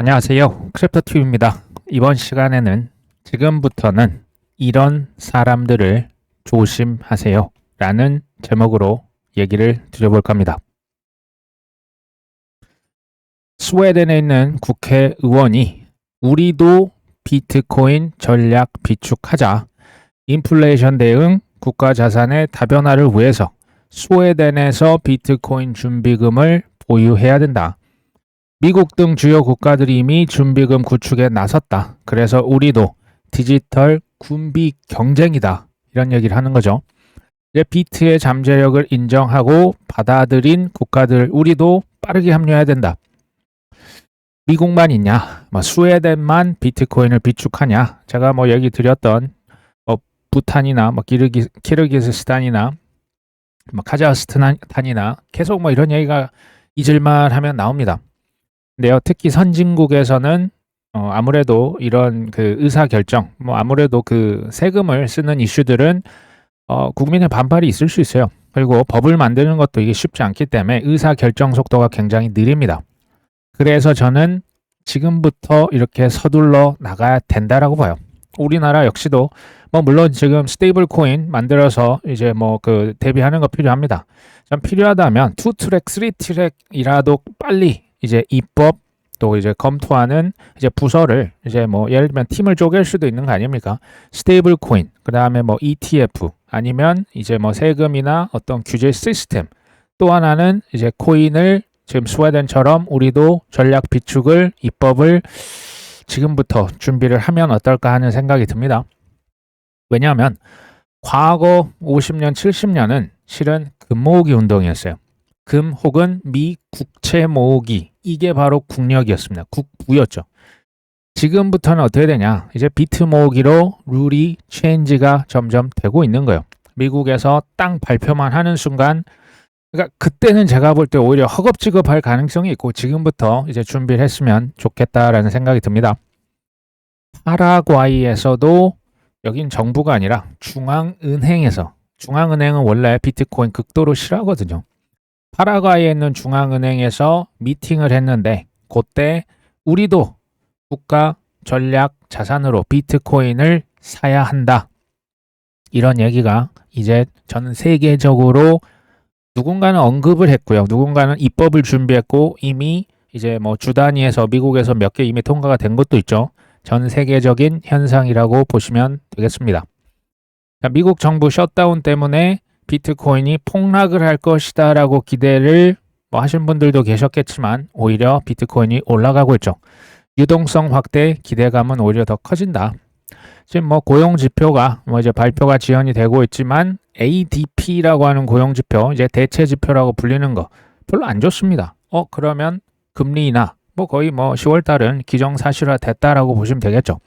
안녕하세요. 크립토튜브입니다. 이번 시간에는 지금부터는 이런 사람들을 조심하세요 라는 제목으로 얘기를 드려볼 겁니다. 스웨덴에 있는 국회의원이 우리도 비트코인 전략 비축하자, 인플레이션 대응 국가 자산의 다변화를 위해서 스웨덴에서 비트코인 준비금을 보유해야 된다. 미국 등 주요 국가들이 이미 준비금 구축에 나섰다. 그래서 우리도 디지털 군비 경쟁이다. 이런 얘기를 하는 거죠. 이제 비트의 잠재력을 인정하고 받아들인 국가들, 우리도 빠르게 합류해야 된다. 미국만 있냐? 스웨덴만 비트코인을 비축하냐? 제가 얘기 드렸던 부탄이나 키르기스스탄이나 카자흐스탄이나 계속 이런 얘기가 잊을만 하면 나옵니다. 근데요, 특히 선진국에서는 아무래도 이런 그 의사결정, 아무래도 그 세금을 쓰는 이슈들은 국민의 반발이 있을 수 있어요. 그리고 법을 만드는 것도 이게 쉽지 않기 때문에 의사결정 속도가 굉장히 느립니다. 그래서 저는 지금부터 이렇게 서둘러 나가야 된다라고 봐요. 우리나라 역시도 물론 지금 스테이블 코인 만들어서 이제 대비하는 거 필요합니다. 좀 필요하다면 2트랙, 3트랙이라도 빨리 이제 입법 또 이제 검토하는 이제 부서를 이제 예를 들면 팀을 쪼갤 수도 있는 거 아닙니까? 스테이블 코인, 그다음에 ETF, 아니면 이제 세금이나 어떤 규제 시스템, 또 하나는 이제 코인을 지금 스웨덴처럼 우리도 전략 비축을 입법을 지금부터 준비를 하면 어떨까 하는 생각이 듭니다. 왜냐하면 과거 50년, 70년은 실은 금모으기 운동이었어요. 금 혹은 미 국채 모으기, 이게 바로 국력이었습니다. 국부였죠. 지금부터는 어떻게 되냐? 이제 비트 모으기로 룰이 체인지가 점점 되고 있는 거예요. 미국에서 땅 발표만 하는 순간, 그러니까 그때는 제가 볼 때 오히려 허겁지겁할 가능성이 있고 지금부터 이제 준비를 했으면 좋겠다라는 생각이 듭니다. 파라과이에서도 여긴 정부가 아니라 중앙은행에서, 중앙은행은 원래 비트코인 극도로 싫어하거든요. 파라과이에 있는 중앙은행에서 미팅을 했는데 그때 우리도 국가 전략 자산으로 비트코인을 사야 한다. 이런 얘기가 이제 전 세계적으로 누군가는 언급을 했고요. 누군가는 입법을 준비했고 이미 이제 주 단위에서 미국에서 몇 개 이미 통과가 된 것도 있죠. 전 세계적인 현상이라고 보시면 되겠습니다. 미국 정부 셧다운 때문에 비트코인이 폭락을 할 것이다 라고 기대를 하신 분들도 계셨겠지만 오히려 비트코인이 올라가고 있죠. 유동성 확대 기대감은 오히려 더 커진다. 지금 고용지표가 이제 발표가 지연이 되고 있지만 ADP라고 하는 고용지표, 이제 대체지표라고 불리는 거 별로 안 좋습니다. 그러면 금리 인하 거의 10월 달은 기정사실화 됐다라고 보시면 되겠죠.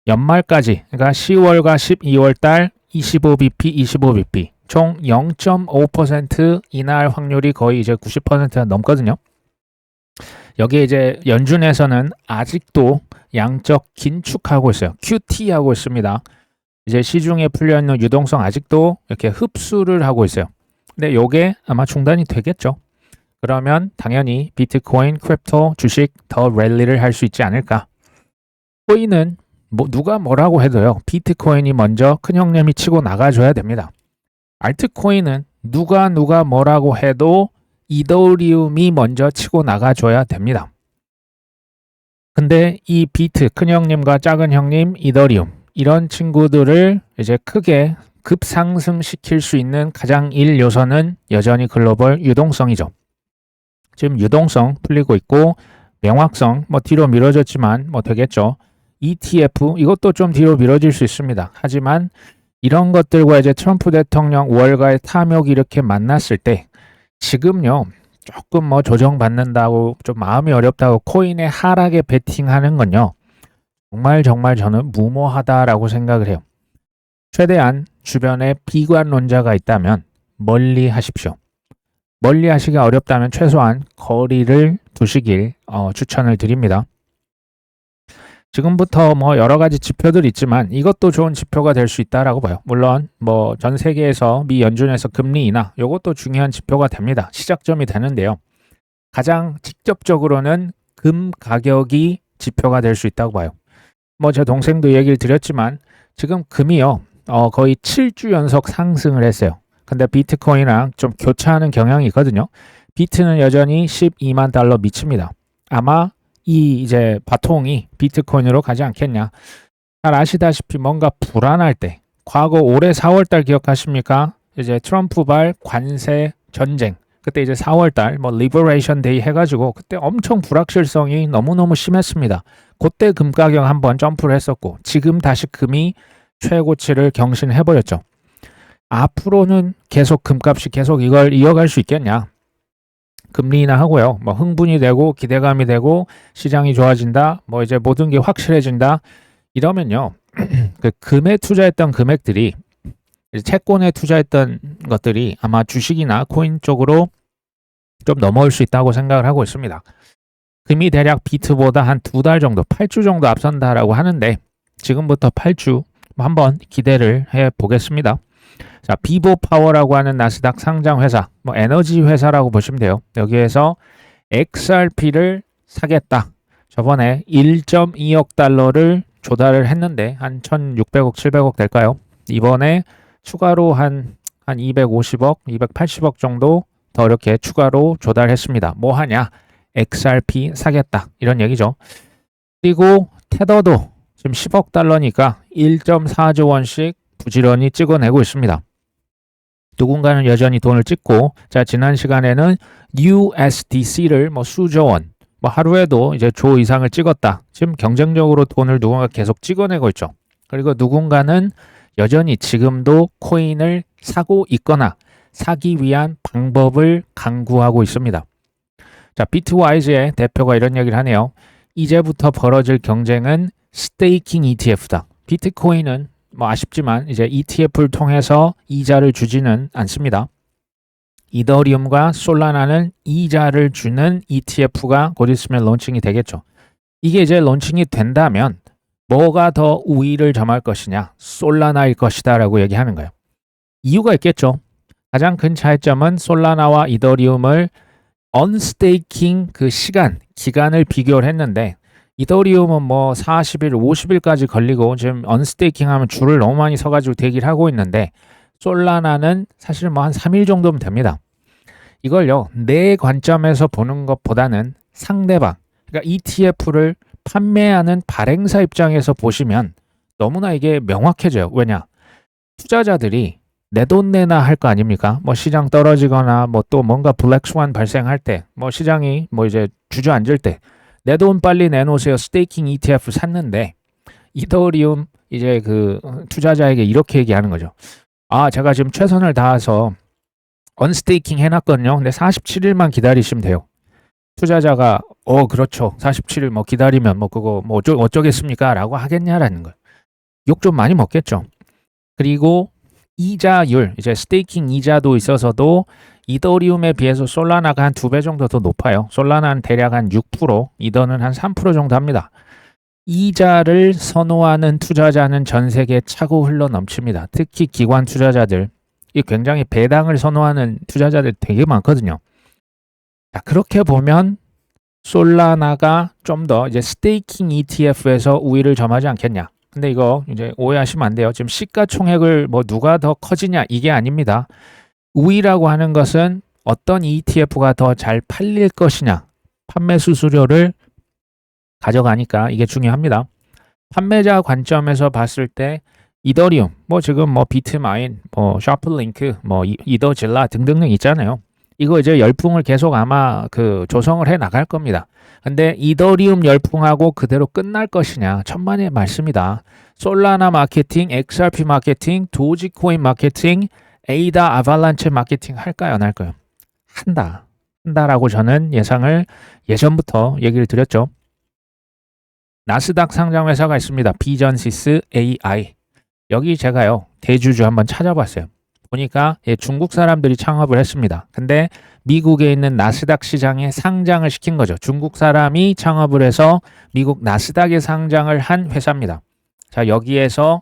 연말까지, 그러니까 10월과 12월 달 25bp 총 0.5% 인하할 확률이 거의 이제 90%가 넘거든요. 여기에 이제 연준에서는 아직도 양적 긴축하고 있어요. QT하고 있습니다. 이제 시중에 풀려있는 유동성 아직도 이렇게 흡수를 하고 있어요. 근데 요게 아마 중단이 되겠죠. 그러면 당연히 비트코인, 크립토, 주식 더 랠리를 할 수 있지 않을까. 코인은 누가 뭐라고 해도요, 비트코인이 먼저 큰형님이 치고 나가줘야 됩니다. 알트코인은 누가 뭐라고 해도 이더리움이 먼저 치고 나가줘야 됩니다. 근데 이 비트, 큰형님과 작은형님, 이더리움, 이런 친구들을 이제 크게 급상승시킬 수 있는 가장 1요소는 여전히 글로벌 유동성이죠. 지금 유동성 풀리고 있고 명확성 뒤로 미뤄졌지만 되겠죠. ETF 이것도 좀 뒤로 미뤄질 수 있습니다. 하지만 이런 것들과 이제 트럼프 대통령 월가의 탐욕이 이렇게 만났을 때 지금요 조금 조정받는다고 좀 마음이 어렵다고 코인의 하락에 베팅하는 건요 정말 저는 무모하다라고 생각을 해요. 최대한 주변에 비관론자가 있다면 멀리 하십시오. 멀리 하시기가 어렵다면 최소한 거리를 두시길 추천을 드립니다. 지금부터 여러 가지 지표들이 있지만 이것도 좋은 지표가 될 수 있다라고 봐요. 물론 전 세계에서 미 연준에서 금리 인하 이것도 중요한 지표가 됩니다. 시작점이 되는데요. 가장 직접적으로는 금 가격이 지표가 될 수 있다고 봐요. 뭐 제 동생도 얘기를 드렸지만 지금 금이요. 거의 7주 연속 상승을 했어요. 근데 비트코인이랑 좀 교차하는 경향이 있거든요. 비트는 여전히 12만 달러 미칩니다. 아마 이 이제 바통이 비트코인으로 가지 않겠냐. 잘 아시다시피 뭔가 불안할 때, 과거 올해 4월달 기억하십니까? 이제 트럼프발 관세 전쟁. 그때 이제 4월달 뭐 리버레이션 데이 해가지고 그때 엄청 불확실성이 너무너무 심했습니다. 그때 금 가격 한번 점프를 했었고 지금 다시 금이 최고치를 경신해버렸죠. 앞으로는 계속 금값이 계속 이걸 이어갈 수 있겠냐? 금리 인하하고요. 뭐 흥분이 되고 기대감이 되고 시장이 좋아진다. 뭐 이제 모든 게 확실해진다. 이러면요. 그 금에 투자했던 금액들이 채권에 투자했던 것들이 아마 주식이나 코인 쪽으로 좀 넘어올 수 있다고 생각을 하고 있습니다. 금이 대략 비트보다 한 2달 정도, 8주 정도 앞선다라고 하는데 지금부터 8주 한번 기대를 해보겠습니다. 자, 비보 파워라고 하는 나스닥 상장 회사, 뭐 에너지 회사라고 보시면 돼요. 여기에서 XRP를 사겠다. 저번에 1.2억 달러를 조달을 했는데 한 1,600억, 700억 될까요? 이번에 추가로 한 250억, 280억 정도 더 이렇게 추가로 조달했습니다. 뭐 하냐? XRP 사겠다. 이런 얘기죠. 그리고 테더도 지금 10억 달러니까 1.4조 원씩 부지런히 찍어내고 있습니다. 누군가는 여전히 돈을 찍고, 자, 지난 시간에는 USDC를 뭐 수조 원, 뭐 하루에도 이제 조 이상을 찍었다. 지금 경쟁적으로 돈을 누군가 계속 찍어내고 있죠. 그리고 누군가는 여전히 지금도 코인을 사고 있거나 사기 위한 방법을 강구하고 있습니다. 자, 비트와이즈의 대표가 이런 얘기를 하네요. 이제부터 벌어질 경쟁은 스테이킹 ETF다. 비트코인은 뭐 아쉽지만 이제 ETF를 통해서 이자를 주지는 않습니다. 이더리움과 솔라나는 이자를 주는 ETF가 곧 있으면 론칭이 되겠죠. 이게 이제 론칭이 된다면 뭐가 더 우위를 점할 것이냐? 솔라나일 것이다 라고 얘기하는 거예요. 이유가 있겠죠. 가장 큰 차이점은 솔라나와 이더리움을 언스테이킹 그 기간을 비교를 했는데 이더리움은 뭐 40일, 50일까지 걸리고 지금 언스테이킹 하면 줄을 너무 많이 서가지고 대기를 하고 있는데 솔라나는 사실 뭐 한 3일 정도면 됩니다. 이걸요, 내 관점에서 보는 것보다는 상대방, 그러니까 ETF를 판매하는 발행사 입장에서 보시면 너무나 이게 명확해져요. 왜냐? 투자자들이 내 돈 내나 할 거 아닙니까? 뭐 시장 떨어지거나 뭐 또 뭔가 블랙스완 발생할 때, 뭐 시장이 뭐 이제 주저앉을 때 내 돈 빨리 내놓으세요. 스테이킹 ETF 샀는데 이더리움 이제 그 투자자에게 이렇게 얘기하는 거죠. 아, 제가 지금 최선을 다해서 언스테이킹 해놨거든요. 근데 47일만 기다리시면 돼요. 투자자가 그렇죠. 47일 뭐 기다리면 뭐 그거 뭐 어쩌겠습니까? 라고 하겠냐라는 거예요. 욕 좀 많이 먹겠죠. 그리고 이자율, 이제 스테이킹 이자도 있어서도 이더리움에 비해서 솔라나가 한 2배 정도 더 높아요. 솔라나는 대략 한 6%, 이더는 한 3% 정도 합니다. 이자를 선호하는 투자자는 전 세계에 차고 흘러 넘칩니다. 특히 기관 투자자들, 이 굉장히 배당을 선호하는 투자자들 되게 많거든요. 자, 그렇게 보면 솔라나가 좀 더 이제 스테이킹 ETF에서 우위를 점하지 않겠냐. 근데 이거 이제 오해하시면 안 돼요. 지금 시가총액을 뭐 누가 더 커지냐 이게 아닙니다. 우위라고 하는 것은 어떤 ETF가 더 잘 팔릴 것이냐. 판매 수수료를 가져가니까 이게 중요합니다. 판매자 관점에서 봤을 때 이더리움, 뭐 지금 뭐 비트마인, 뭐 샤플링크, 뭐 이더질라 등등 있잖아요. 이거 이제 열풍을 계속 아마 그 조성을 해 나갈 겁니다. 근데 이더리움 열풍하고 그대로 끝날 것이냐? 천만의 말씀이다. 솔라나 마케팅, XRP 마케팅, 도지코인 마케팅, 에이다 아발란체 마케팅 할까요? 안 할까요? 한다. 한다라고 저는 예전부터 얘기를 드렸죠. 나스닥 상장 회사가 있습니다. 비전시스 AI. 여기 제가요, 대주주 한번 찾아봤어요. 보니까 중국 사람들이 창업을 했습니다. 근데 미국에 있는 나스닥 시장에 상장을 시킨 거죠. 중국 사람이 창업을 해서 미국 나스닥에 상장을 한 회사입니다. 자, 여기에서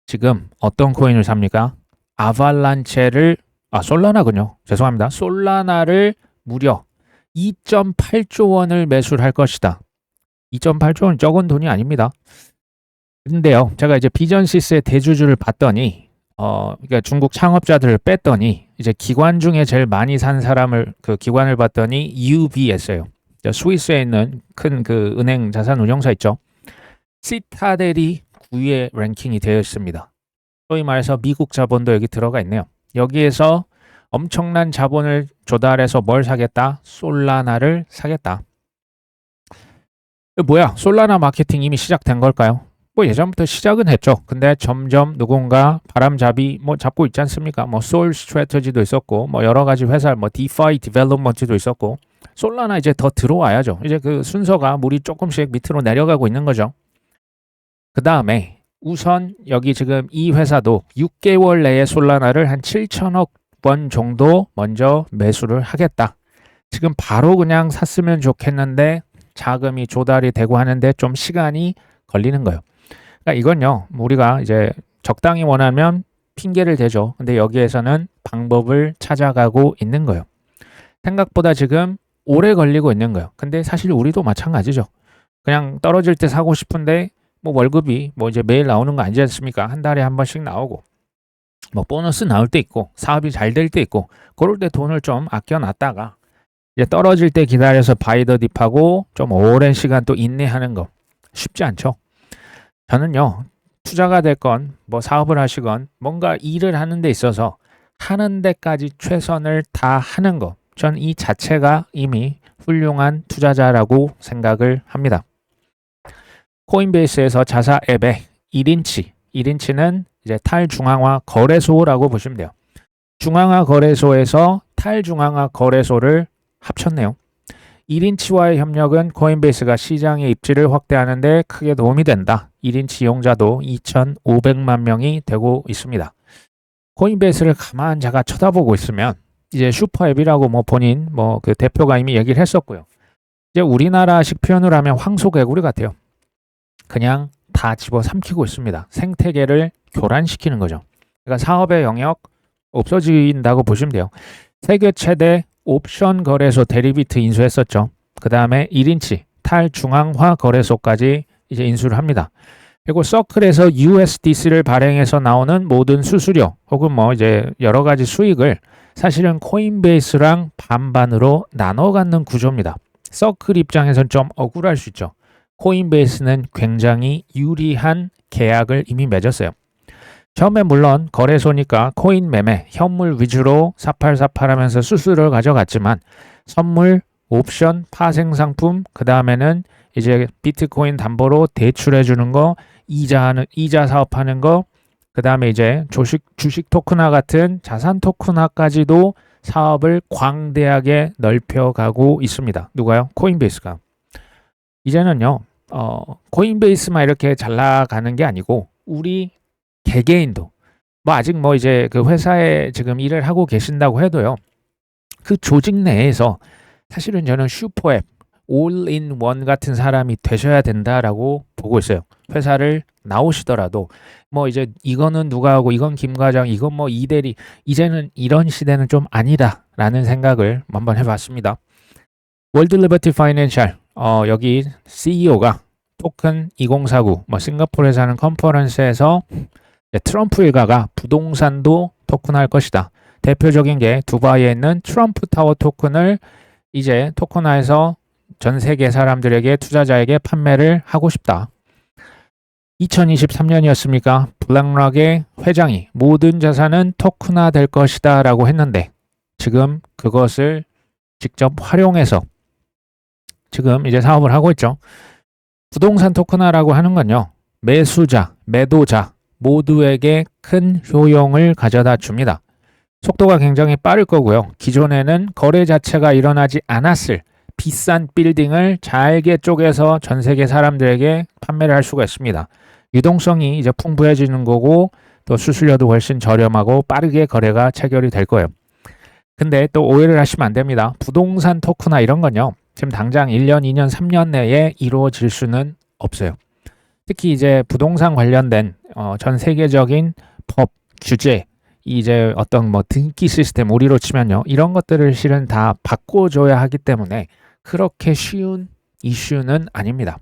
지금 어떤 코인을 삽니까? 아발란체를, 솔라나군요. 죄송합니다. 솔라나를 무려 2.8조 원을 매수를 할 것이다. 2.8조 원 적은 돈이 아닙니다. 근데요, 제가 이제 비전시스의 대주주를 봤더니, 그러니까 중국 창업자들을 뺐더니, 이제 기관 중에 제일 많이 산 사람을, 그 기관을 봤더니 UBS예요. 스위스에 있는 큰 그 은행 자산 운용사 있죠. 시타델이 9위에 랭킹이 되어 있습니다. 소위 말해서 미국 자본도 여기 들어가 있네요. 여기에서 엄청난 자본을 조달해서 뭘 사겠다? 솔라나를 사겠다. 뭐야? 솔라나 마케팅 이미 시작된 걸까요? 뭐 예전부터 시작은 했죠. 근데 점점 누군가 바람잡이 뭐 잡고 있지 않습니까? 뭐 솔 스트래터지도 있었고 뭐 여러 가지 회사 뭐 디파이 디벨롭먼트도 있었고 솔라나 이제 더 들어와야죠. 이제 그 순서가 물이 조금씩 밑으로 내려가고 있는 거죠. 그 다음에 우선 여기 지금 이 회사도 6개월 내에 솔라나를 한 7천억 원 정도 먼저 매수를 하겠다. 지금 바로 그냥 샀으면 좋겠는데 자금이 조달이 되고 하는데 좀 시간이 걸리는 거예요. 그러니까 이건요, 우리가 이제 적당히 원하면 핑계를 대죠. 근데 여기에서는 방법을 찾아가고 있는 거예요. 생각보다 지금 오래 걸리고 있는 거예요. 근데 사실 우리도 마찬가지죠. 그냥 떨어질 때 사고 싶은데 뭐 월급이 뭐 이제 매일 나오는 거 아니지 않습니까? 한 달에 한 번씩 나오고 뭐 보너스 나올 때 있고 사업이 잘 될 때 있고 그럴 때 돈을 좀 아껴놨다가 이제 떨어질 때 기다려서 바이더 딥하고 좀 오랜 시간 또 인내하는 거 쉽지 않죠. 저는요, 투자가 됐건 뭐 사업을 하시건 뭔가 일을 하는 데 있어서 하는 데까지 최선을 다하는 거, 전 이 자체가 이미 훌륭한 투자자라고 생각을 합니다. 코인베이스에서 자사 앱의 1인치는 이제 탈중앙화 거래소라고 보시면 돼요. 중앙화 거래소에서 탈중앙화 거래소를 합쳤네요. 1인치와의 협력은 코인베이스가 시장의 입지를 확대하는 데 크게 도움이 된다. 1인치 이용자도 2,500만 명이 되고 있습니다. 코인베이스를 가만 자가 쳐다보고 있으면 이제 슈퍼앱이라고 뭐 본인 뭐 그 대표가 이미 얘기를 했었고요. 이제 우리나라식 표현으로 하면 황소개구리 같아요. 그냥 다 집어삼키고 있습니다. 생태계를 교란시키는 거죠. 그러니까 사업의 영역 없어진다고 보시면 돼요. 세계 최대 옵션 거래소 데리비트 인수했었죠. 그 다음에 1인치 탈중앙화 거래소까지 이제 인수를 합니다. 그리고 서클에서 USDC를 발행해서 나오는 모든 수수료 혹은 뭐 이제 여러 가지 수익을 사실은 코인베이스랑 반반으로 나눠 갖는 구조입니다. 서클 입장에선 좀 억울할 수 있죠. 코인베이스는 굉장히 유리한 계약을 이미 맺었어요. 처음에 물론 거래소니까 코인 매매, 현물 위주로 사팔사팔하면서 수수료를 가져갔지만 선물, 옵션, 파생 상품, 그 다음에는 이제 비트코인 담보로 대출해 주는 거, 이자 사업하는 거, 그 다음에 이제 주식 토큰화 같은 자산 토큰화까지도 사업을 광대하게 넓혀가고 있습니다. 누가요? 코인베이스가. 이제는요, 코인베이스만 이렇게 잘 나가는 게 아니고 우리 개개인도 뭐 아직 뭐 이제 그 회사에 지금 일을 하고 계신다고 해도요. 그 조직 내에서 사실은 저는 슈퍼앱 올인원 같은 사람이 되셔야 된다라고 보고 있어요. 회사를 나오시더라도 뭐 이제 이거는 누가 하고 이건 김 과장 이건 뭐 이대리 이제는 이런 시대는 좀 아니다라는 생각을 한번 해봤습니다. 월드 리버티 파이낸셜 여기 CEO가 토큰 2049 뭐 싱가포르에서 하는 컨퍼런스에서 트럼프 일가가 부동산도 토큰할 것이다. 대표적인 게 두바이에 있는 트럼프 타워 토큰을 이제 토큰화해서 전 세계 사람들에게 투자자에게 판매를 하고 싶다. 2023년이었습니까? 블랙락의 회장이 모든 자산은 토큰화 될 것이다 라고 했는데 지금 그것을 직접 활용해서 지금 이제 사업을 하고 있죠. 부동산 토큰화라고 하는 건요. 매수자, 매도자 모두에게 큰 효용을 가져다 줍니다. 속도가 굉장히 빠를 거고요. 기존에는 거래 자체가 일어나지 않았을 비싼 빌딩을 잘게 쪼개서 전 세계 사람들에게 판매를 할 수가 있습니다. 유동성이 이제 풍부해지는 거고 또 수수료도 훨씬 저렴하고 빠르게 거래가 체결이 될 거예요. 근데 또 오해를 하시면 안 됩니다. 부동산 토큰화 이런 건요. 지금 당장 1년, 2년, 3년 내에 이루어질 수는 없어요. 특히 이제 부동산 관련된 전 세계적인 법, 규제 이제 어떤 뭐 등기 시스템 우리로 치면요. 이런 것들을 실은 다 바꿔줘야 하기 때문에 그렇게 쉬운 이슈는 아닙니다.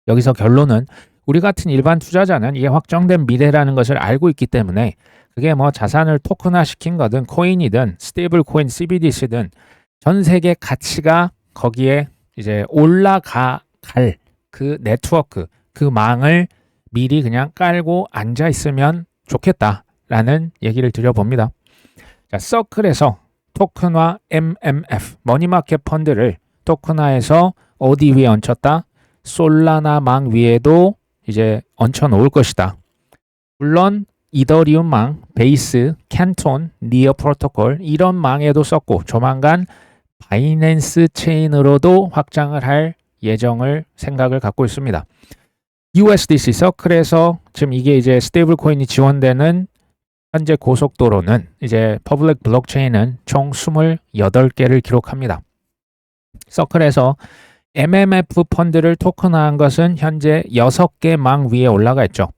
여기서 결론은 우리 같은 일반 투자자는 이게 확정된 미래라는 것을 알고 있기 때문에 그게 뭐 자산을 토큰화 시킨 거든 코인이든 스테이블 코인 CBDC든 전 세계 가치가 거기에 이제 올라갈 그 네트워크 그 망을 미리 그냥 깔고 앉아 있으면 좋겠다라는 얘기를 드려봅니다. 자, 서클에서 토큰화 MMF 머니마켓 펀드를 토큰화해서 어디 위에 얹혔다? 솔라나 망 위에도 이제 얹혀 놓을 것이다. 물론 이더리움 망, 베이스, 캔톤, 니어 프로토콜 이런 망에도 썼고 조만간 바이낸스 체인으로도 확장을 할 예정을 생각을 갖고 있습니다. USDC 서클에서 지금 이게 이제 스테이블 코인이 지원되는 현재 고속도로는 이제 퍼블릭 블록체인은 총 28개를 기록합니다. 서클에서 MMF 펀드를 토큰화한 것은 현재 6개 망 위에 올라가 있죠.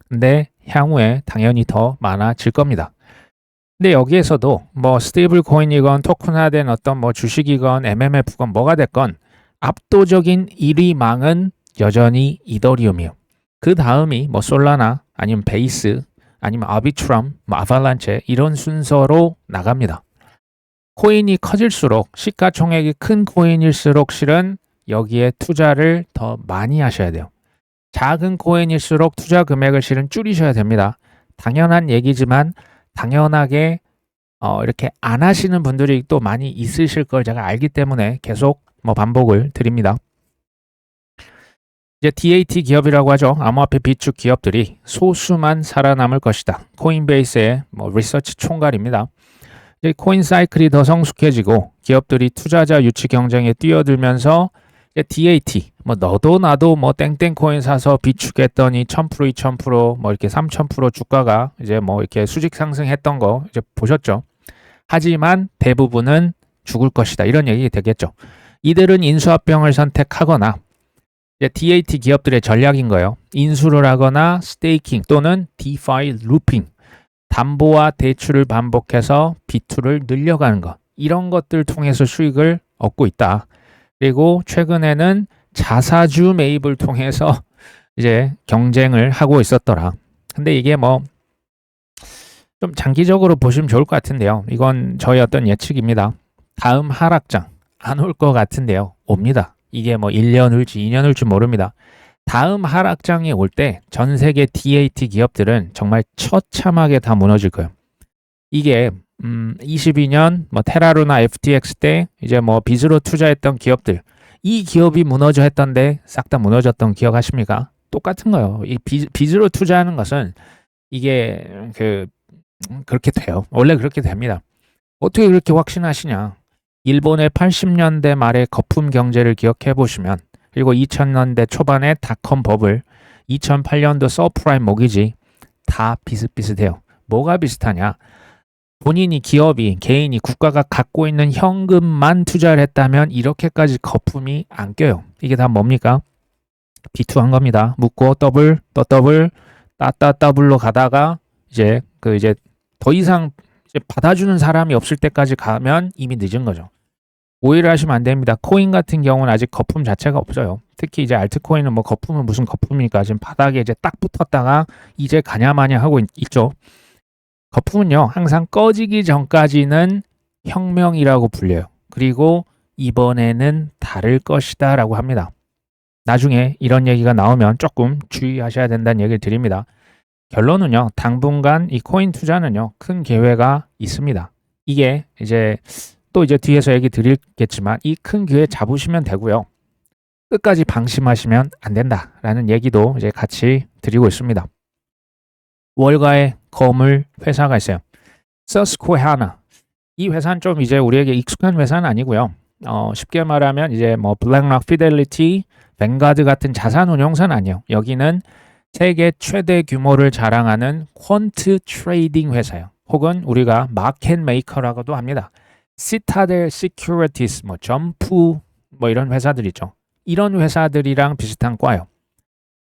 근데 향후에 당연히 더 많아질 겁니다. 근데 여기에서도 뭐 스테이블 코인이건 토큰화된 어떤 뭐 주식이건 MMF건 뭐가 됐건 압도적인 1위 망은 여전히 이더리움이요. 그 다음이 뭐 솔라나 아니면 베이스 아니면 아비트럼, 뭐 아발란체 이런 순서로 나갑니다. 코인이 커질수록 시가총액이 큰 코인일수록 실은 여기에 투자를 더 많이 하셔야 돼요. 작은 코인일수록 투자 금액을 실은 줄이셔야 됩니다. 당연한 얘기지만 당연하게 이렇게 안 하시는 분들이 또 많이 있으실 걸 제가 알기 때문에 계속 뭐 반복을 드립니다. 이제 DAT 기업이라고 하죠. 암호화폐 비축 기업들이 소수만 살아남을 것이다. 코인베이스의 뭐 리서치 총괄입니다. 이제 코인 사이클이 더 성숙해지고 기업들이 투자자 유치 경쟁에 뛰어들면서 이제 DAT 뭐 너도 나도 뭐 땡땡 코인 사서 비축했더니 1000% 2000% 뭐 이렇게 3000% 주가가 이제 뭐 이렇게 수직 상승했던 거 이제 보셨죠. 하지만 대부분은 죽을 것이다. 이런 얘기 되겠죠. 이들은 인수합병을 선택하거나 이제 DAT 기업들의 전략인 거예요. 인수를 하거나 스테이킹 또는 DeFi 루핑, 담보와 대출을 반복해서 비투를 늘려가는 것. 이런 것들 통해서 수익을 얻고 있다. 그리고 최근에는 자사주 매입을 통해서 이제 경쟁을 하고 있었더라. 근데 이게 뭐 좀 장기적으로 보시면 좋을 것 같은데요. 이건 저희 어떤 예측입니다. 다음 하락장 안 올 것 같은데요. 옵니다. 이게 뭐 1년 흘지 2년 흘지 모릅니다. 다음 하락장이 올 때 전 세계 DAT 기업들은 정말 처참하게 다 무너질 거예요. 이게 22년 뭐 테라루나 FTX 때 이제 뭐 빚으로 투자했던 기업들 이 기업이 무너져 했던데 싹 다 무너졌던 기억하십니까? 똑같은 거예요. 이 빚으로 투자하는 것은 이게 그렇게 돼요. 원래 그렇게 됩니다. 어떻게 그렇게 확신하시냐? 일본의 80년대 말의 거품 경제를 기억해 보시면 그리고 2000년대 초반의 닷컴 버블, 2008년도 서프라임 모기지 다 비슷비슷해요. 뭐가 비슷하냐? 본인이 기업이 개인이 국가가 갖고 있는 현금만 투자를 했다면 이렇게까지 거품이 안 껴요. 이게 다 뭡니까? 비투한 겁니다. 묻고 더블, 또 더블, 따따 더블로 가다가 이제 더 이상 이제 받아주는 사람이 없을 때까지 가면 이미 늦은 거죠. 오해를 하시면 안 됩니다. 코인 같은 경우는 아직 거품 자체가 없어요. 특히 이제 알트코인은 뭐 거품은 무슨 거품입니까? 지금 바닥에 이제 딱 붙었다가 이제 가냐마냐 하고 있죠. 거품은요, 항상 꺼지기 전까지는 혁명이라고 불려요. 그리고 이번에는 다를 것이다 라고 합니다. 나중에 이런 얘기가 나오면 조금 주의하셔야 된다는 얘기를 드립니다. 결론은요, 당분간 이 코인 투자는요, 큰 기회가 있습니다. 이게 이제 또 이제 뒤에서 얘기 드리겠지만 이 큰 기회 잡으시면 되고요. 끝까지 방심하시면 안 된다라는 얘기도 이제 같이 드리고 있습니다. 월가의 거물 회사가 있어요. 서스코하나. 이 회사는 좀 이제 우리에게 익숙한 회사는 아니고요. 쉽게 말하면 이제 뭐 블랙락, 피델리티, 뱅가드 같은 자산운용사는 아니에요. 여기는 세계 최대 규모를 자랑하는 퀀트 트레이딩 회사예요. 혹은 우리가 마켓 메이커라고도 합니다. 시타델 시큐리티스, 뭐 점프, 뭐 이런 회사들 있죠. 이런 회사들이랑 비슷한 과예요.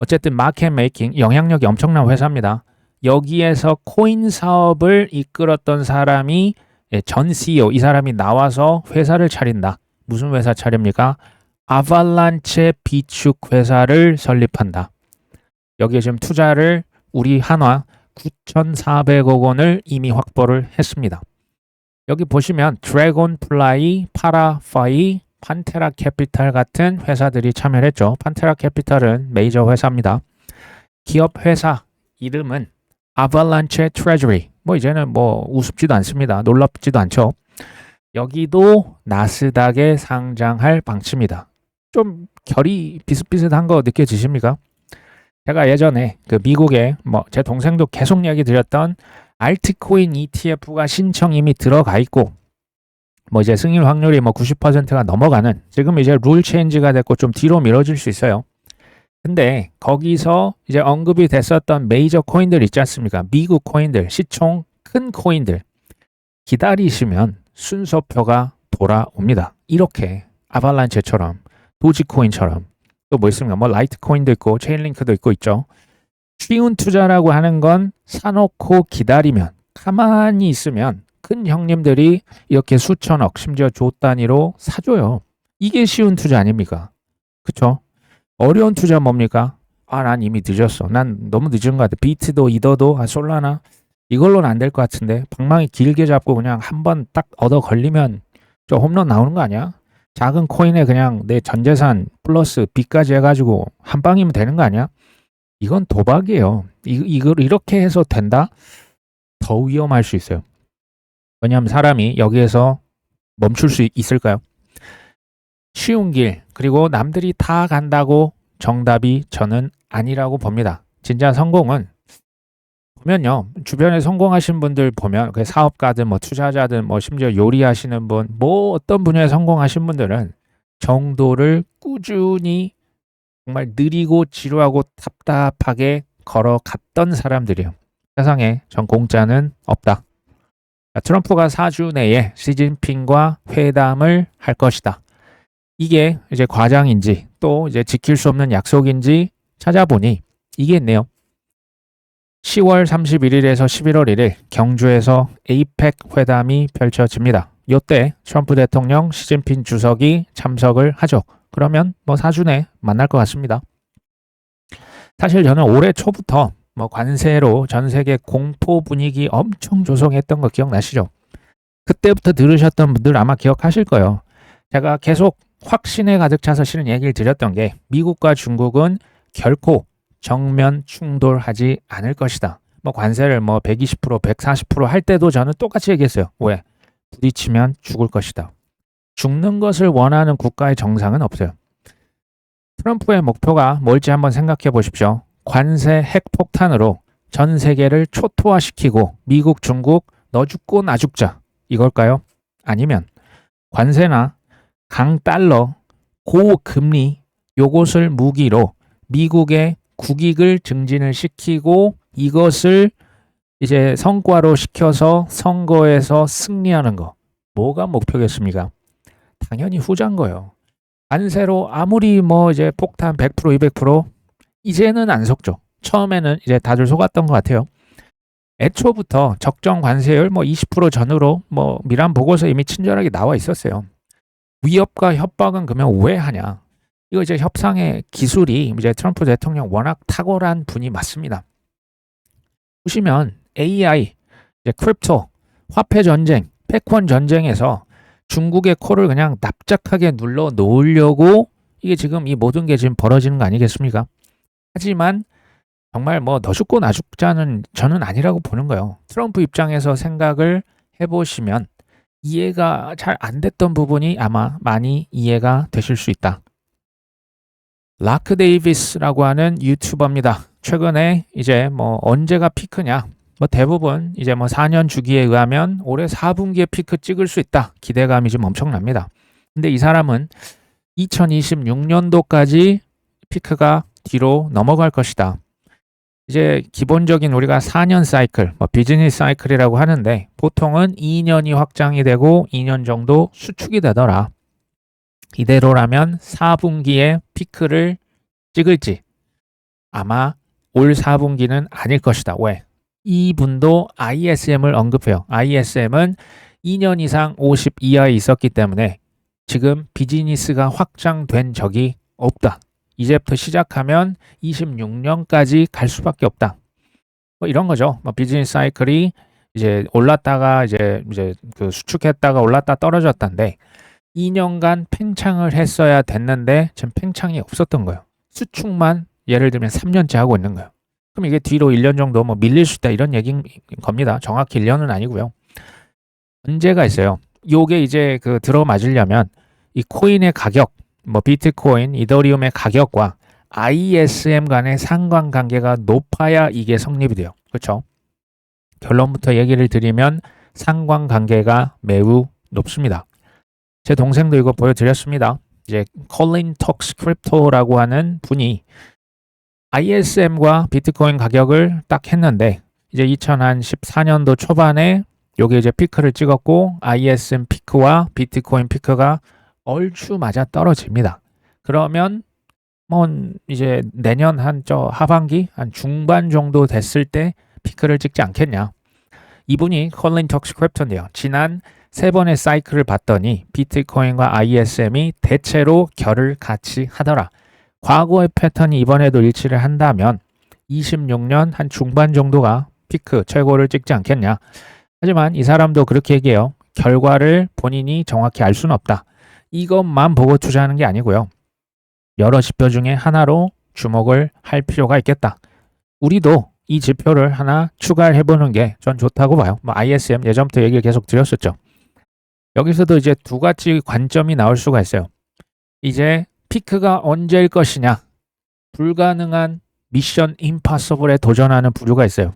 어쨌든 마켓 메이킹 영향력이 엄청난 회사입니다. 여기에서 코인 사업을 이끌었던 사람이 전 CEO, 이 사람이 나와서 회사를 차린다. 무슨 회사 차립니까? 아발란체 비축 회사를 설립한다. 여기에 지금 투자를 우리 한화 9,400억 원을 이미 확보를 했습니다. 여기 보시면 드래곤플라이, 파라파이, 판테라 캐피탈 같은 회사들이 참여를 했죠. 판테라 캐피탈은 메이저 회사입니다. 기업 회사 이름은 아발란체 트레저리. 뭐 이제는 뭐 우습지도 않습니다. 놀랍지도 않죠. 여기도 나스닥에 상장할 방침이다. 좀 결이 비슷비슷한 거 느껴지십니까? 제가 예전에 그 미국에 뭐 제 동생도 계속 얘기 드렸던 알트코인 ETF가 신청 이미 들어가 있고 뭐 이제 승인 확률이 뭐 90%가 넘어가는 지금 이제 룰 체인지가 됐고 좀 뒤로 미뤄질 수 있어요. 근데 거기서 이제 언급이 됐었던 메이저 코인들 있지 않습니까? 미국 코인들, 시총 큰 코인들 기다리시면 순서표가 돌아옵니다. 이렇게 아발란체처럼 도지코인처럼 또 뭐 있습니까? 뭐 라이트코인도 있고 체인링크도 있고 있죠. 쉬운 투자라고 하는 건 사놓고 기다리면 가만히 있으면 큰 형님들이 이렇게 수천억 심지어 조 단위로 사줘요. 이게 쉬운 투자 아닙니까? 그쵸? 어려운 투자 뭡니까? 아, 난 이미 늦었어. 난 너무 늦은 것 같아. 비트도 이더도 솔라나 이걸로는 안 될 것 같은데 방망이 길게 잡고 그냥 한번 딱 얻어 걸리면 저 홈런 나오는 거 아니야? 작은 코인에 그냥 내 전재산 플러스 빚까지 해가지고 한 방이면 되는 거 아니야? 이건 도박이에요. 이걸 이렇게 해서 된다? 더 위험할 수 있어요. 왜냐하면 사람이 여기에서 멈출 수 있을까요? 쉬운 길, 그리고 남들이 다 간다고 정답이 저는 아니라고 봅니다. 진짜 성공은 보면요. 주변에 성공하신 분들 보면 그 사업가든 뭐 투자자든 뭐 심지어 요리하시는 분, 뭐 어떤 분야에 성공하신 분들은 정도를 꾸준히 정말 느리고 지루하고 답답하게 걸어갔던 사람들이에요. 세상에 전 공짜는 없다. 트럼프가 4주 내에 시진핑과 회담을 할 것이다. 이게 이제 과장인지 또 이제 지킬 수 없는 약속인지 찾아보니 이게 있네요. 10월 31일에서 11월 1일 경주에서 에이펙 회담이 펼쳐집니다. 이때 트럼프 대통령, 시진핑 주석이 참석을 하죠. 그러면 뭐 4주 내에 만날 것 같습니다. 사실 저는 올해 초부터 뭐 관세로 전 세계 공포 분위기 엄청 조성했던 거 기억나시죠? 그때부터 들으셨던 분들 아마 기억하실 거예요. 제가 계속 확신에 가득 차서 실은 얘기를 드렸던 게 미국과 중국은 결코 정면 충돌하지 않을 것이다. 뭐 관세를 뭐 120%, 140%할 때도 저는 똑같이 얘기했어요. 왜? 부딪히면 죽을 것이다. 죽는 것을 원하는 국가의 정상은 없어요. 트럼프의 목표가 뭘지 한번 생각해 보십시오. 관세 핵폭탄으로 전 세계를 초토화시키고 미국, 중국 너 죽고 나 죽자 이걸까요? 아니면 관세나 강달러, 고금리 요것을 무기로 미국의 국익을 증진을 시키고 이것을 이제 성과로 시켜서 선거에서 승리하는 거. 뭐가 목표겠습니까? 당연히 후자인 거예요. 관세로 아무리 뭐 이제 폭탄 100%, 200% 이제는 안 속죠. 처음에는 이제 다들 속았던 것 같아요. 애초부터 적정 관세율 뭐 20% 전후로 뭐 미란 보고서 이미 친절하게 나와 있었어요. 위협과 협박은 그러면 왜 하냐? 이거 이제 협상의 기술이 이제 트럼프 대통령 워낙 탁월한 분이 맞습니다. 보시면 AI, 이제 크립토, 화폐 전쟁, 패권 전쟁에서 중국의 코를 그냥 납작하게 눌러 놓으려고 이게 지금 이 모든 게 지금 벌어지는 거 아니겠습니까? 하지만 정말 뭐 너 죽고 나 죽자는 저는 아니라고 보는 거예요. 트럼프 입장에서 생각을 해보시면 이해가 잘 안 됐던 부분이 아마 많이 이해가 되실 수 있다. 라크 데이비스라고 하는 유튜버입니다. 최근에 이제 뭐 언제가 피크냐? 뭐 대부분 이제 뭐 4년 주기에 의하면 올해 4분기에 피크 찍을 수 있다. 기대감이 좀 엄청납니다. 근데 이 사람은 2026년도까지 피크가 뒤로 넘어갈 것이다. 이제 기본적인 우리가 4년 사이클, 뭐 비즈니스 사이클이라고 하는데 보통은 2년이 확장이 되고 2년 정도 수축이 되더라. 이대로라면 4분기에 피크를 찍을지 아마 올 4분기는 아닐 것이다. 왜? 이분도 ISM을 언급해요. ISM은 2년 이상 50 이하에 있었기 때문에 지금 비즈니스가 확장된 적이 없다. 이제부터 시작하면 26년까지 갈 수밖에 없다. 뭐 이런 거죠. 뭐 비즈니스 사이클이 이제 올랐다가 이제 그 수축했다가 올랐다 떨어졌다인데 2년간 팽창을 했어야 됐는데 지금 팽창이 없었던 거예요. 수축만 예를 들면 3년째 하고 있는 거예요. 그럼 이게 뒤로 1년 정도 뭐 밀릴 수 있다 이런 얘기인 겁니다. 정확히 1년은 아니고요. 문제가 있어요. 요게 이제 그 들어맞으려면 이 코인의 가격, 뭐 비트코인, 이더리움의 가격과 ISM 간의 상관관계가 높아야 이게 성립이 돼요. 그렇죠? 결론부터 얘기를 드리면 상관관계가 매우 높습니다. 제 동생도 이거 보여드렸습니다. 이제 콜린 톡스 크립토라고 하는 분이 ISM과 비트코인 가격을 딱 했는데 이제 2014년도 초반에 요게 이제 피크를 찍었고 ISM 피크와 비트코인 피크가 얼추 맞아 떨어집니다. 그러면 뭐 이제 내년 한 저 하반기 한 중반 정도 됐을 때 피크를 찍지 않겠냐. 이분이 콜린 톡스 크립토인데요. 지난 3번의 사이클을 봤더니 비트코인과 ISM이 대체로 결을 같이 하더라. 과거의 패턴이 이번에도 일치를 한다면 26년 한 중반 정도가 피크 최고를 찍지 않겠냐. 하지만 이 사람도 그렇게 얘기해요. 결과를 본인이 정확히 알 수는 없다. 이것만 보고 투자하는 게 아니고요. 여러 지표 중에 하나로 주목을 할 필요가 있겠다. 우리도 이 지표를 하나 추가를 해보는 게 전 좋다고 봐요. 뭐 ISM 예전부터 얘기를 계속 드렸었죠. 여기서도 이제 두 가지 관점이 나올 수가 있어요. 이제 피크가 언제일 것이냐. 불가능한 미션 임파서블에 도전하는 부류가 있어요.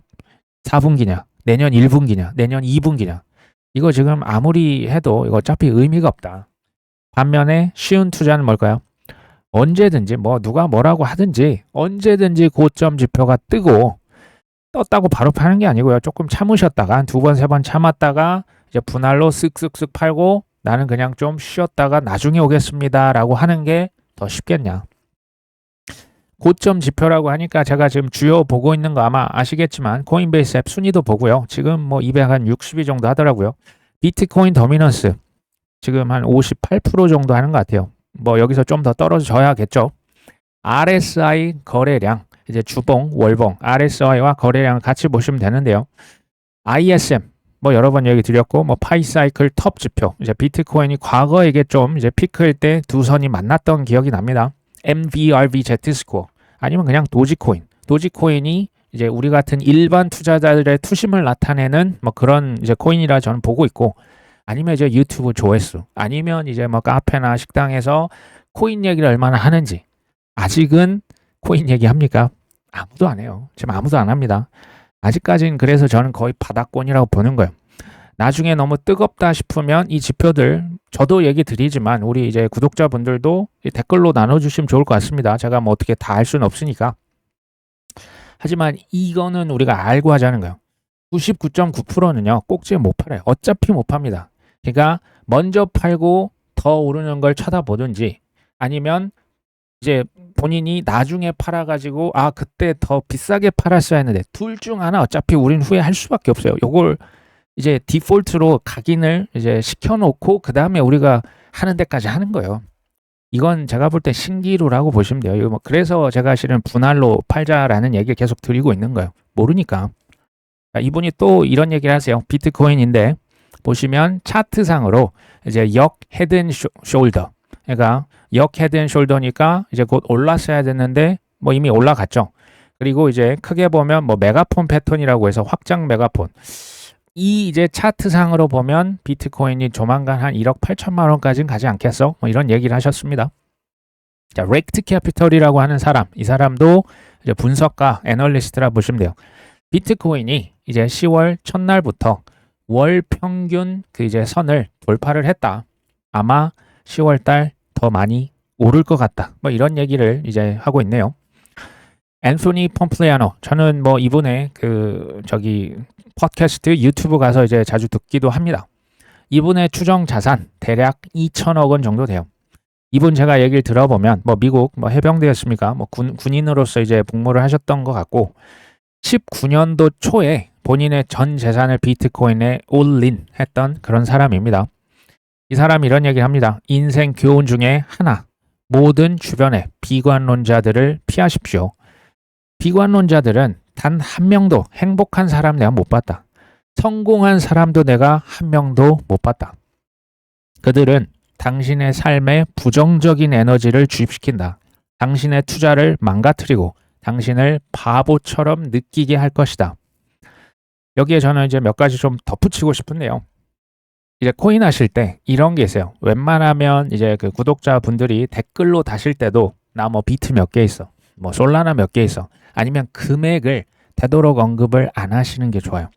4분기냐, 내년 1분기냐, 내년 2분기냐. 이거 지금 아무리 해도 이거 어차피 의미가 없다. 반면에 쉬운 투자는 뭘까요? 언제든지 뭐 누가 뭐라고 하든지 언제든지 고점 지표가 뜨고 떴다고 바로 파는 게 아니고요. 조금 참으셨다가 한 2번, 3번 참았다가 이제 분할로 쓱쓱쓱 팔고 나는 그냥 좀 쉬었다가 나중에 오겠습니다 라고 하는 게 더 쉽겠냐. 고점 지표라고 하니까 제가 지금 주요 보고 있는 거 아마 아시겠지만 코인베이스 앱 순위도 보고요. 지금 뭐 260위 정도 하더라고요. 비트코인 더미넌스 지금 한 58% 정도 하는 것 같아요. 뭐 여기서 좀 더 떨어져야겠죠. RSI 거래량 이제 주봉, 월봉, RSI와 거래량을 같이 보시면 되는데요. ISM 뭐 여러 번 얘기 드렸고 뭐 파이사이클 톱 지표 이제 비트코인이 과거에 이게 좀 이제 피크일 때 두 선이 만났던 기억이 납니다. MVRV Z스코어 아니면 그냥 도지코인이 이제 우리 같은 일반 투자자들의 투심을 나타내는 뭐 그런 이제 코인이라 저는 보고 있고 아니면 이제 유튜브 조회수 아니면 이제 뭐 카페나 식당에서 코인 얘기를 얼마나 하는지 아직은 코인 얘기합니까? 아무도 안 해요. 지금 아무도 안 합니다. 아직까지는 그래서 저는 거의 바닥권이라고 보는 거예요. 나중에 너무 뜨겁다 싶으면 이 지표들 저도 얘기 드리지만 우리 이제 구독자분들도 댓글로 나눠주시면 좋을 것 같습니다. 제가 뭐 어떻게 다 알 수는 없으니까. 하지만 이거는 우리가 알고 하자는 거예요. 99.9%는요 꼭지에 못 팔아요. 어차피 못 팝니다. 그러니까 먼저 팔고 더 오르는 걸 쳐다보든지 아니면 이제 본인이 나중에 팔아가지고 아 그때 더 비싸게 팔았어야 했는데 둘 중 하나 어차피 우린 후회할 수밖에 없어요. 요걸 이제 디폴트로 각인을 이제 시켜놓고 그 다음에 우리가 하는 데까지 하는 거예요. 이건 제가 볼 때 신기루라고 보시면 돼요. 이거 뭐 그래서 제가 실은 분할로 팔자라는 얘기를 계속 드리고 있는 거예요. 모르니까. 이분이 또 이런 얘기를 하세요. 비트코인인데 보시면 차트상으로 이제 역 헤드 숄더 그러니까 역 헤드 숄더니까 이제 곧 올랐어야 됐는데 뭐 이미 올라갔죠. 그리고 이제 크게 보면 뭐 메가폰 패턴이라고 해서 확장 메가폰 이 이제 차트상으로 보면 비트코인이 조만간 한 1억 8천만 원까지는 가지 않겠어? 뭐 이런 얘기를 하셨습니다. 자, 렉트 캐피털이라고 하는 사람, 이 사람도 이제 분석가, 애널리스트라 보시면 돼요. 비트코인이 이제 10월 첫날부터 월 평균 그 이제 선을 돌파를 했다. 아마 10월 달 더 많이 오를 것 같다. 뭐 이런 얘기를 이제 하고 있네요. 앤소니 폼플리아노, 저는 뭐 이분의 그 저기 팟캐스트 유튜브 가서 이제 자주 듣기도 합니다. 이분의 추정 자산 대략 2천억 원 정도 돼요. 이분 제가 얘기를 들어보면 뭐 미국 뭐 해병대였습니까? 뭐 군인으로서 이제 복무를 하셨던 것 같고 19년도 초에 본인의 전 재산을 비트코인에 올린 했던 그런 사람입니다. 이 사람이 이런 얘기를 합니다. 인생 교훈 중에 하나, 모든 주변의 비관론자들을 피하십시오. 비관론자들은 단 한 명도 행복한 사람 내가 못 봤다. 성공한 사람도 내가 한 명도 못 봤다. 그들은 당신의 삶에 부정적인 에너지를 주입시킨다. 당신의 투자를 망가뜨리고 당신을 바보처럼 느끼게 할 것이다. 여기에 저는 이제 몇 가지 좀 덧붙이고 싶은데요. 이제 코인 하실 때 이런 게 있어요. 웬만하면 이제 그 구독자분들이 댓글로 다실 때도 나 뭐 비트 몇 개 있어. 뭐 솔라나 몇 개 있어. 아니면 금액을 되도록 언급을 안 하시는 게 좋아요.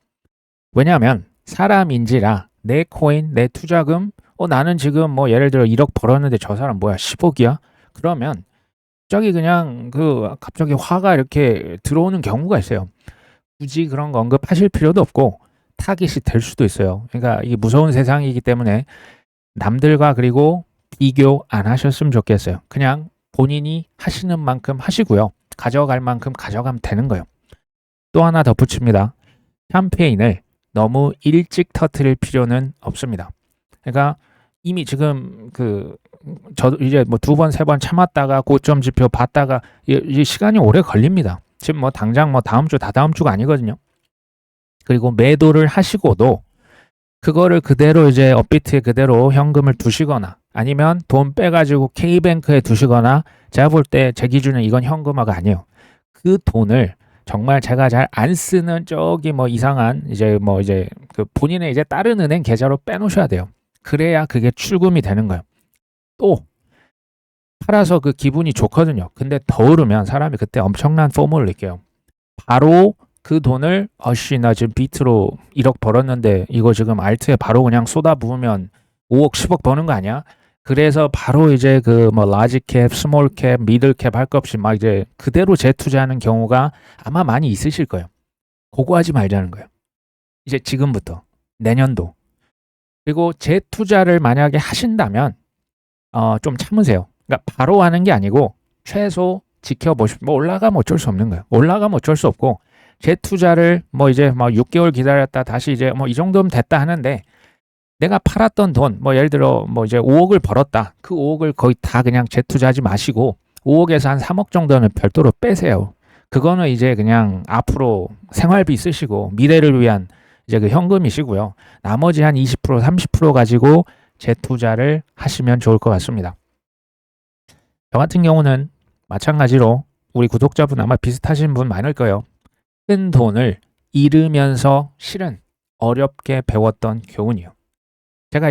왜냐하면 사람인지라 내 코인, 내 투자금 나는 지금 뭐 예를 들어 1억 벌었는데 저 사람 뭐야 10억이야? 그러면 갑자기 그냥 갑자기 화가 이렇게 들어오는 경우가 있어요. 굳이 그런 거 언급하실 필요도 없고 타깃이 될 수도 있어요. 그러니까 이게 무서운 세상이기 때문에 남들과 그리고 비교 안 하셨으면 좋겠어요. 그냥 본인이 하시는 만큼 하시고요. 가져갈 만큼 가져가면 되는 거예요. 또 하나 덧붙입니다. 캠페인을 너무 일찍 터뜨릴 필요는 없습니다. 그러니까 이미 지금 저도 이제 뭐 2번, 3번 참았다가 고점 지표 봤다가 이 시간이 오래 걸립니다. 지금 뭐 당장 뭐 다음 주, 다다음 주가 아니거든요. 그리고 매도를 하시고도 그거를 그대로 이제 업비트에 그대로 현금을 두시거나 아니면 돈 빼가지고 K뱅크에 두시거나 제가 볼 때 제 기준에 이건 현금화가 아니에요. 그 돈을 정말 제가 잘 안 쓰는 저기 뭐 이상한 이제 그 본인의 이제 다른 은행 계좌로 빼놓으셔야 돼요. 그래야 그게 출금이 되는 거예요. 또 팔아서 그 기분이 좋거든요. 근데 더 오르면 사람이 그때 엄청난 포모를 느껴요. 바로 그 돈을 나 지금 비트로 1억 벌었는데 이거 지금 알트에 바로 그냥 쏟아 부으면 5억 10억 버는 거 아니야? 그래서 바로 이제 뭐 라지캡, 스몰캡, 미들캡 할 것 없이 막 이제 그대로 재투자하는 경우가 아마 많이 있으실 거예요. 그거 하지 말자는 거예요. 이제 지금부터 내년도. 그리고 재투자를 만약에 하신다면 좀 참으세요. 그러니까 바로 하는 게 아니고 최소 지켜보시고 뭐 올라가면 어쩔 수 없는 거예요. 올라가면 어쩔 수 없고 재투자를 뭐 이제 뭐 6개월 기다렸다 다시 이제 뭐 이 정도면 됐다 하는데 내가 팔았던 돈 뭐 예를 들어 뭐 이제 5억을 벌었다. 그 5억을 거의 다 그냥 재투자하지 마시고 5억에서 한 3억 정도는 별도로 빼세요. 그거는 이제 그냥 앞으로 생활비 쓰시고 미래를 위한 이제 그 현금이시고요. 나머지 한 20%, 30% 가지고 재투자를 하시면 좋을 것 같습니다. 저 같은 경우는 마찬가지로 우리 구독자분 아마 비슷하신 분 많을 거예요. 큰 돈을 잃으면서 실은 어렵게 배웠던 교훈이요. 제가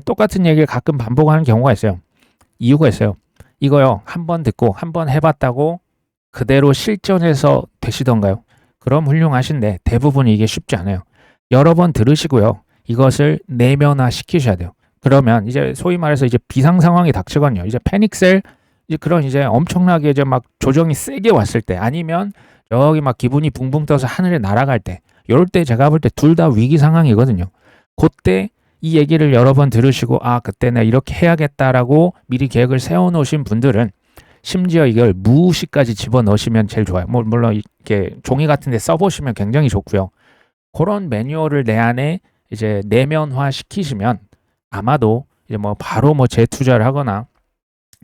똑같은 얘기를 가끔 반복하는 경우가 있어요. 이유가 있어요. 이거요. 한 번 듣고 한 번 해봤다고 그대로 실전해서 되시던가요? 그럼 훌륭하신데 대부분 이게 쉽지 않아요. 여러 번 들으시고요. 이것을 내면화 시키셔야 돼요. 그러면 이제 소위 말해서 이제 비상 상황이 닥치거든요. 이제 패닉셀 이제 그런 이제 엄청나게 이제 막 조정이 세게 왔을 때 아니면 여기 막 기분이 붕붕 떠서 하늘에 날아갈 때 이럴 때 제가 볼 때 둘 다 위기 상황이거든요. 그때 이 얘기를 여러 번 들으시고 그때 내가 이렇게 해야겠다라고 미리 계획을 세워놓으신 분들은 심지어 이걸 무시까지 집어넣으시면 제일 좋아요. 물론 이렇게 종이 같은 데 써보시면 굉장히 좋고요. 그런 매뉴얼을 내 안에 이제 내면화 시키시면 아마도 이제 뭐 바로 뭐 재투자를 하거나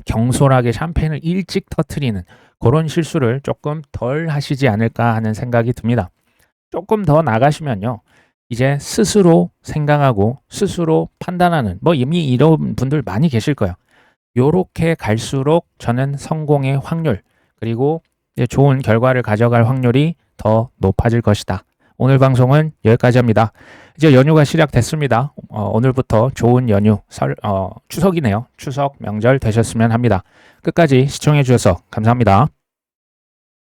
경솔하게 샴페인을 일찍 터트리는 그런 실수를 조금 덜 하시지 않을까 하는 생각이 듭니다. 조금 더 나가시면요. 이제 스스로 생각하고 스스로 판단하는 이미 이런 분들 많이 계실 거예요. 요렇게 갈수록 저는 성공의 확률 그리고 좋은 결과를 가져갈 확률이 더 높아질 것이다. 오늘 방송은 여기까지 합니다. 이제 연휴가 시작됐습니다. 오늘부터 좋은 연휴, 추석이네요. 추석 명절 되셨으면 합니다. 끝까지 시청해 주셔서 감사합니다.